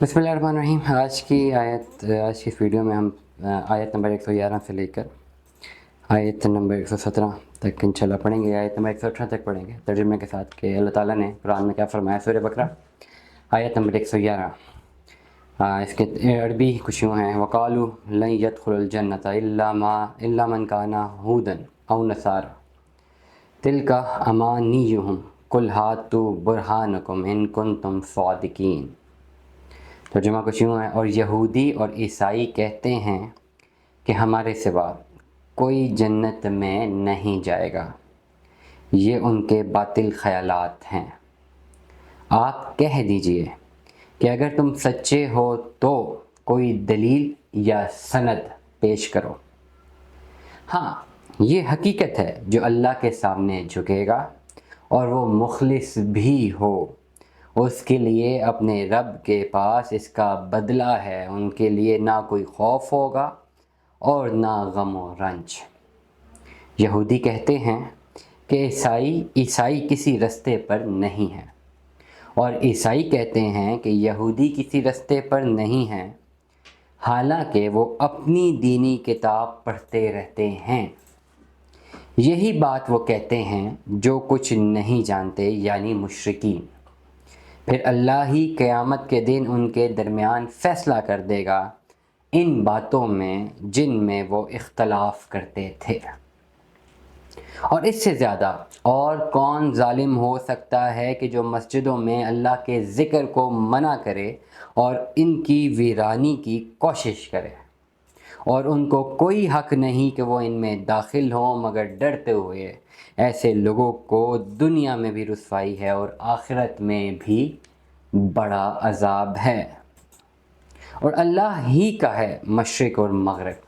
बिस्मिल्लाहिर्रहमानिर्रहीम। आज की इस वीडियो में हम आयत नंबर 111 से लेकर आयत नंबर 117 तक इंशाल्लाह पढ़ेंगे। आयत नंबर 118 तक पढ़ेंगे तर्जुमे के साथ कि अल्लाह ताला ने कुरान में क्या फरमाया। सूरह बकरा आयत नंबर 111। इसके अरबी कुछ यूँ हैं, वक़ालू लन यदखुलुल जन्नता इल्ला मन काना हुदन औ नसारा तिल्का अमानियुहुम कुल हातू बुरहानकुम इन कुंतुम सादिकीन। तर्जुमा कुछ यूँ है, और यहूदी और ईसाई कहते हैं कि हमारे सिवा कोई जन्नत में नहीं जाएगा, ये उनके बातिल ख़यालात हैं। आप कह दीजिए कि अगर तुम सच्चे हो तो कोई दलील या सनद पेश करो। हाँ, ये हकीकत है जो अल्लाह के सामने झुकेगा और वो मुखलिस भी हो, उसके लिए अपने रब के पास इसका बदला है। उनके लिए ना कोई खौफ होगा और ना गम व रंज। यहूदी कहते हैं कि ईसाई किसी रास्ते पर नहीं है, और ईसाई कहते हैं कि यहूदी किसी रास्ते पर नहीं हैं, हालांकि वो अपनी दीनी किताब पढ़ते रहते हैं। यही बात वो कहते हैं जो कुछ नहीं जानते, यानी मुशरिकीन। फिर अल्लाह ही क़यामत के दिन उनके दरमियान फ़ैसला कर देगा इन बातों में जिनमें वो इख्तलाफ करते थे। और इससे ज़्यादा और कौन ज़ालिम हो सकता है कि जो मस्जिदों में अल्लाह के ज़िक्र को मना करे और इनकी वीरानी की कोशिश करे, और उनको कोई हक़ नहीं कि वो इनमें दाखिल हों मगर डरते हुए। ऐसे लोगों को दुनिया में भी रुसवाई है और आखिरत में भी बड़ा अज़ाब है। और अल्लाह ही का है मशरिक़ और मग़रिब,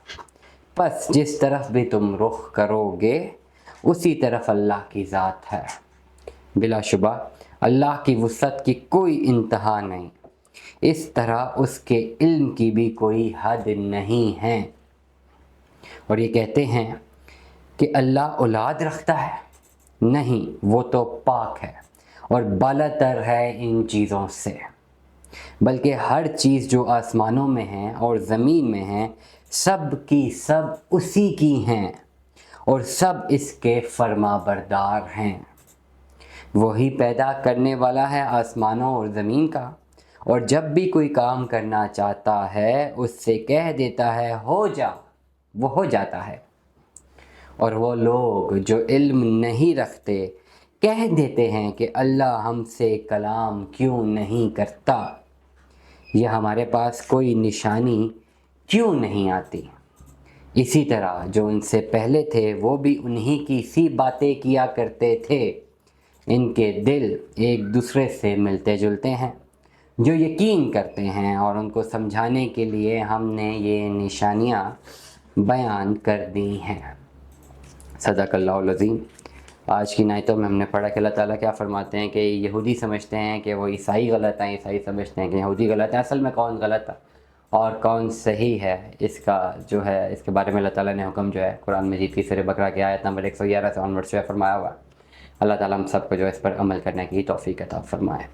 बस जिस तरफ भी तुम रुख करोगे उसी तरफ अल्लाह की ज़ात है। बिलाशुबा अल्लाह की वुसअत की कोई इंतहा नहीं, इस तरह उसके इल्म की भी कोई हद नहीं है। और ये कहते हैं कि अल्लाह औलाद रखता है, नहीं, वो तो पाक है और बालातर है इन चीज़ों से। बल्कि हर चीज़ जो आसमानों में है और ज़मीन में है, सब की सब उसी की हैं और सब इसके फर्मा बरदार हैं। वही पैदा करने वाला है आसमानों और ज़मीन का, और जब भी कोई काम करना चाहता है उससे कह देता है हो जा, वो हो जाता है। और वो लोग जो इल्म नहीं रखते कह देते हैं कि अल्लाह हमसे कलाम क्यों नहीं करता, यह हमारे पास कोई निशानी क्यों नहीं आती। इसी तरह जो उनसे पहले थे वो भी उन्हीं की सी बातें किया करते थे। इनके दिल एक दूसरे से मिलते जुलते हैं जो यकीन करते हैं, और उनको समझाने के लिए हमने ये निशानियाँ बयान कर दी हैं। सदक़ल्लाहुल अज़ीम। आज की नायतों में हमने पढ़ा कि अल्लाह ताला क्या फ़रमाते हैं कि यहूदी समझते हैं कि वो ईसाई गलत हैं, ईसाई समझते हैं कि यहूदी गलत हैं। असल में कौन गलत है और कौन सही है, इसका जो है इसके बारे में अल्लाह ताला ने हुक्म जो है कुरान मजीद की सूरह बकरा की आयत नंबर 111 से ऑनवर्ड्स जो है फरमाया हुआ है। अल्लाह ताला हम सबको जो है इस पर अमल करने की तौफ़ीक़ अता फ़रमाए।